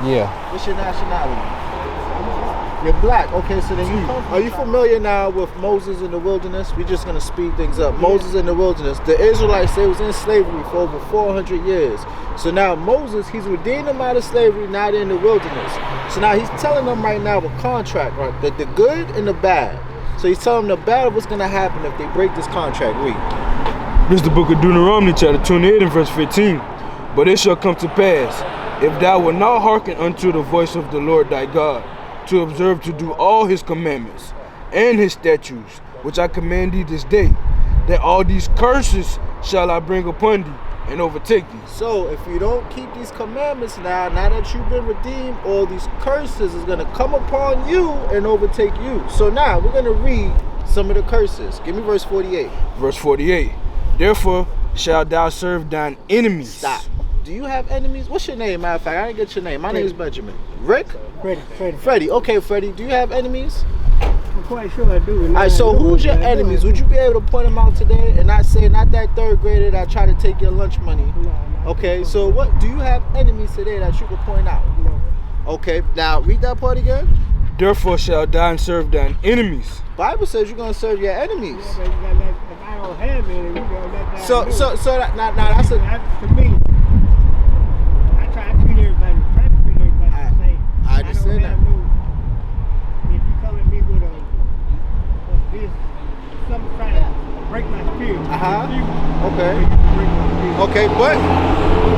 Yeah. What's your nationality? You're black. Okay, so then are you familiar now with Moses in the wilderness? We're just gonna speed things up. Yeah. Moses in the wilderness. The Israelites, they was in slavery for over 400 years. So now Moses, he's redeemed them out of slavery. Now they're in the wilderness. So now he's telling them right now a contract, right? That the good and the bad. So he's telling them the bad of what's gonna happen if they break this contract. Read. This is the book of Deuteronomy, chapter 28 and verse 15. But it shall come to pass, if thou wilt not hearken unto the voice of the Lord thy God, to observe to do all his commandments and his statutes, which I command thee this day, that all these curses shall I bring upon thee and overtake thee. So if you don't keep these commandments now that you've been redeemed, all these curses is going to come upon you and overtake you. So now we're going to read some of the curses. Give me verse 48. Verse 48. Therefore shalt thou serve thine enemies. Stop. Do you have enemies? What's your name? Matter of fact, I didn't get your name. My name is Benjamin. Rick? Freddie. Okay, Freddie. Do you have enemies? I'm quite sure I do. All right, so who's your enemies? Would you be able to point them out today and not say, not that third grader that tried to take your lunch money? No. Okay, so what do you have enemies today that you could point out? No. Okay, now read that part again. Therefore shalt thou serve thine enemies. Bible says you're gonna serve your enemies. Yeah, but if I don't have any, you gonna let that So now that's a. To me, I try to treat everybody the same. I understand that. If you come at me with this, something trying to break my spirit. Okay. Okay, but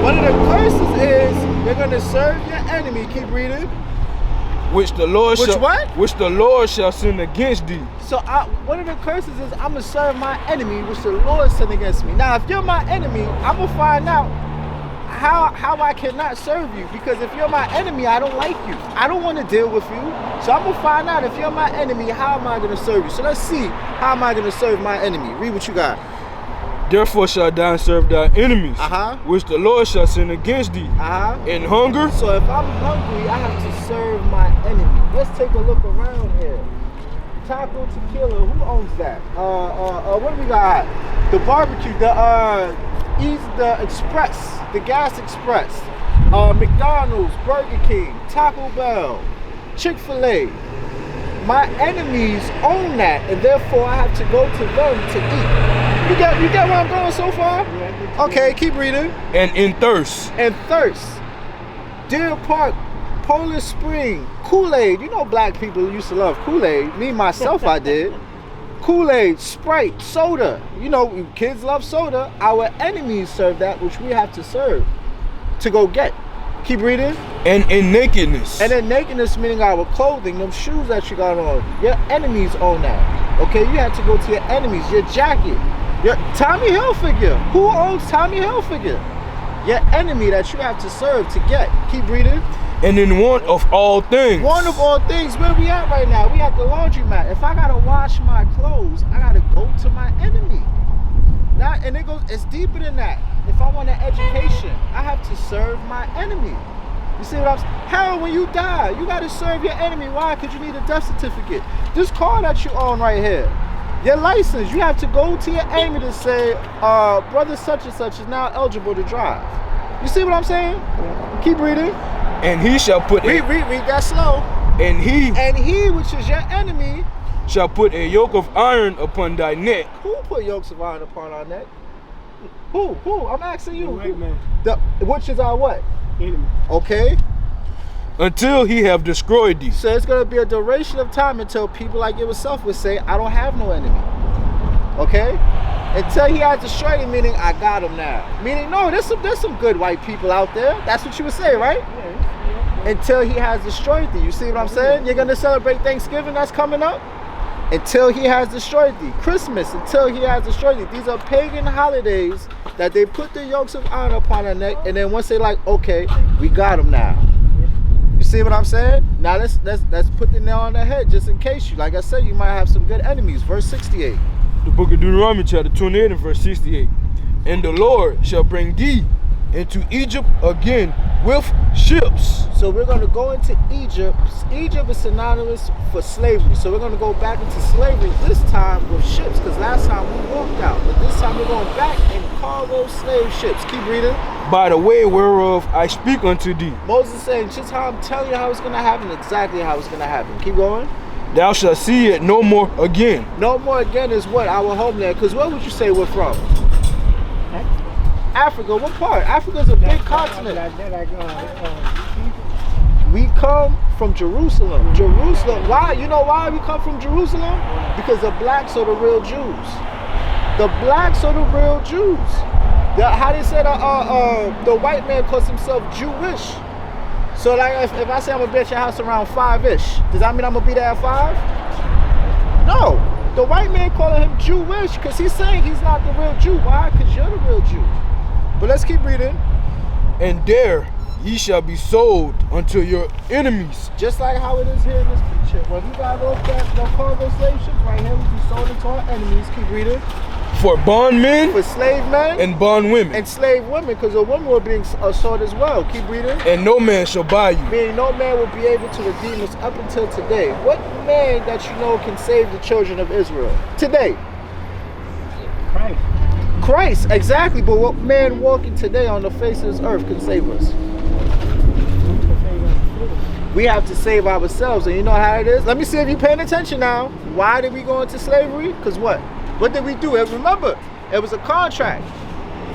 one of the curses is you're gonna serve your enemy. Keep reading. Which the Lord Which the Lord shall send against thee. So one of the curses is I'm gonna serve my enemy, which the Lord sent against me. Now, if you're my enemy, I'm gonna find out how I cannot serve you, because if you're my enemy, I don't like you. I don't want to deal with you. So I'm gonna find out if you're my enemy, how am I gonna serve you? So let's see, how am I gonna serve my enemy? Read what you got. Therefore shalt thou serve thy enemies, which the Lord shall send against thee. In hunger. So if I'm hungry, I have to serve my enemy. Let's take a look around here. Taco Tequila, who owns that? What do we got? The barbecue, the Express, the Gas Express, McDonald's, Burger King, Taco Bell, Chick-fil-A. My enemies own that, and therefore I have to go to them to eat. You get where I'm going so far? Okay, keep reading. And in thirst. Deer Park, Polar Spring, Kool-Aid. You know black people used to love Kool-Aid. Me, myself, I did. Kool-Aid, Sprite, soda. You know, kids love soda. Our enemies serve that, which we have to serve to go get. Keep reading. And in nakedness. And in nakedness, meaning our clothing, them shoes that you got on. Your enemies own that. Okay, you have to go to your enemies. Your jacket. Your Tommy Hilfiger. Who owns Tommy Hilfiger? Your enemy that you have to serve to get. Keep reading. And in want of all things. One of all things. Where we at right now? We at the laundromat. If I gotta wash my clothes, I gotta go to my enemy. And it's deeper than that. If I want an education, I have to serve my enemy. You see what I'm saying? Hell, when you die, you gotta serve your enemy. Why? Because you need a death certificate. This car that you own right here, your license, you have to go to your enemy to say, brother such and such is now eligible to drive. You see what I'm saying? Keep reading. And he shall put read that slow. And he which is your enemy shall put a yoke of iron upon thy neck. Who put yokes of iron upon our neck? Who? I'm asking you. Which is our what? Enemy. Okay. Until he have destroyed thee. So it's going to be a duration of time until people like yourself would say, I don't have no enemy. Okay? Until he has destroyed him, meaning I got him now. Meaning, no, there's some good white people out there. That's what you would say, right? Yeah. Until he has destroyed thee. You see what I'm saying? You're going to celebrate Thanksgiving that's coming up? Until he has destroyed thee. Christmas, until he has destroyed thee. These are pagan holidays that they put the yokes of iron upon their neck, and then once they like, okay, we got him now. You see what I'm saying? Now let's put the nail on the head, just in case you, like I said, you might have some good enemies. Verse 68. The book of Deuteronomy chapter 28 and verse 68. And the Lord shall bring thee into Egypt again with ships. So we're going to go into Egypt. Egypt is synonymous for slavery. So we're going to go back into slavery this time with ships, because last time we walked out. But this time we're going back in cargo slave ships. Keep reading. By the way whereof I speak unto thee. Moses is saying, just how I'm telling you how it's going to happen, exactly how it's going to happen. Keep going. Thou shalt see it no more again. No more again is what? Our homeland. Because what would you say we're from? Africa. What part? Africa's a big continent. We come from Jerusalem. Jerusalem. Why? You know why we come from Jerusalem? Because the blacks are the real Jews. The blacks are the real Jews. How they say the white man calls himself Jewish. So like if I say I'm gonna be at your house around 5-ish, does that mean I'm gonna be there at 5? No. The white man calling him Jewish because he's saying he's not the real Jew. Why? Because you're the real Jew. But let's keep reading. And there ye shall be sold unto your enemies. Just like how it is here in this picture. When we got those cargo slave ships right here, we be sold into our enemies. Keep reading. For bondmen, for slave men, and bondwomen, and slave women, because the women were being sold as well. Keep reading. And no man shall buy you. Meaning no man will be able to redeem us up until today. What man that you know can save the children of Israel today? Christ. Christ, exactly. But what man walking today on the face of this earth can save us? We have to save ourselves, and you know how it is. Let me see if you're paying attention now. Why did we go into slavery? Because what? What did we do? And remember, it was a contract.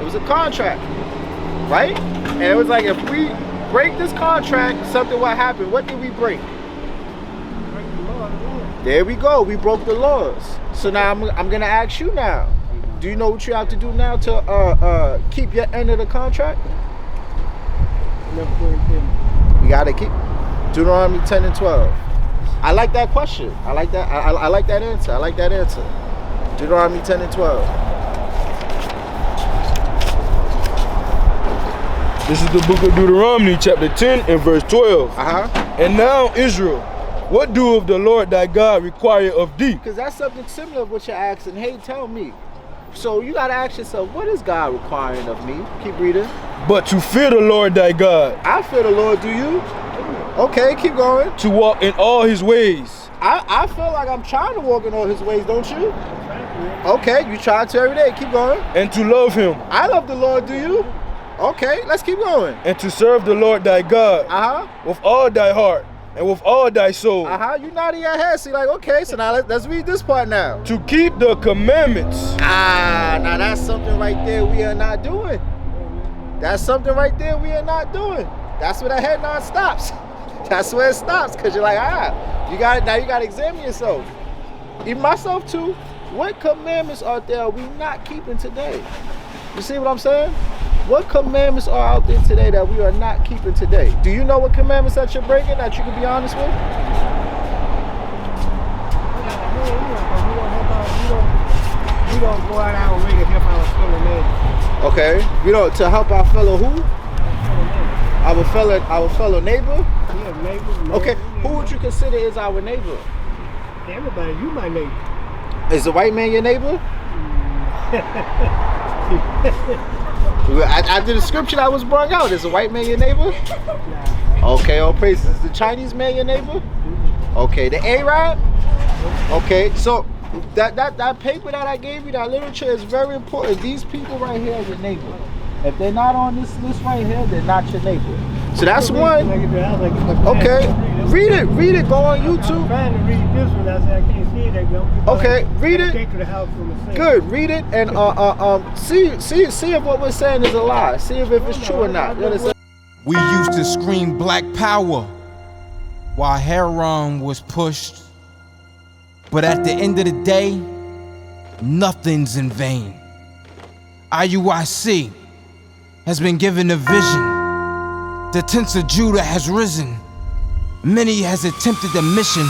It was a contract, right? And it was like, if we break this contract, something will happen. What did we break? There we go. We broke the laws. So now I'm going to ask you now. Do you know what you have to do now to keep your end of the contract? We got to keep Deuteronomy 10 and 12. I like that question. I like that. I like that answer. I like that answer. Deuteronomy 10 and 12. This is the book of Deuteronomy, chapter 10 and verse 12. And now, Israel, what doeth the Lord thy God require of thee? Because that's something similar to what you're asking. Hey, tell me. So you got to ask yourself, what is God requiring of me? Keep reading. But to fear the Lord thy God. I fear the Lord, do you? Okay, keep going. To walk in all his ways. I feel like I'm trying to walk in all his ways, don't you? Okay, you try to every day. Keep going. And to love him. I love the Lord, do you? Okay, let's keep going. And to serve the Lord thy God. With all thy heart and with all thy soul. You nodding your head. So you're like, okay, so now let's read this part now. To keep the commandments. Now that's something right there we are not doing. That's something right there we are not doing. That's where the head nod stops. That's where it stops, because you're like, you got to examine yourself. Even myself too. What commandments out there are we not keeping today? You see what I'm saying? What commandments are out there today that we are not keeping today? Do you know what commandments that you're breaking that you can be honest with? We don't go out our way to help our fellow man. Okay. We don't to help our fellow who? Our fellow neighbor? Yeah, neighbor. Okay. Who would you consider is our neighbor? Everybody, you my neighbor. Is the white man your neighbor? After the scripture that was brought out, is the white man your neighbor? Nah. Okay, all praises. Is the Chinese man your neighbor? Okay, the Arab? Okay, so that paper that I gave you, that literature is very important. These people right here are your neighbor. If they're not on this list right here, they're not your neighbor. So that's one. Okay, read it. Go on YouTube. I'm trying to read this one. I said I can't see it. Okay, read it. Good, read it and see if what we're saying is a lie. See if it's true or not. You understand? We used to scream black power while heroin was pushed. But at the end of the day, nothing's in vain. IUIC has been given a vision. The tents of Judah has risen. Many has attempted the mission.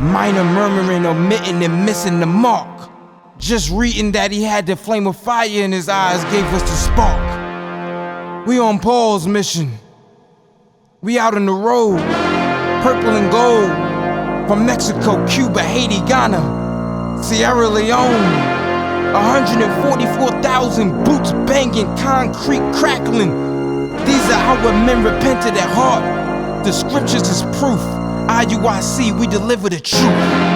Minor murmuring, omitting, and missing the mark. Just reading that he had the flame of fire in his eyes gave us the spark. We on Paul's mission. We out on the road, purple and gold. From Mexico, Cuba, Haiti, Ghana, Sierra Leone. 144,000 boots banging, concrete crackling. These are our men repented at heart. The scriptures is proof. IUIC, we deliver the truth.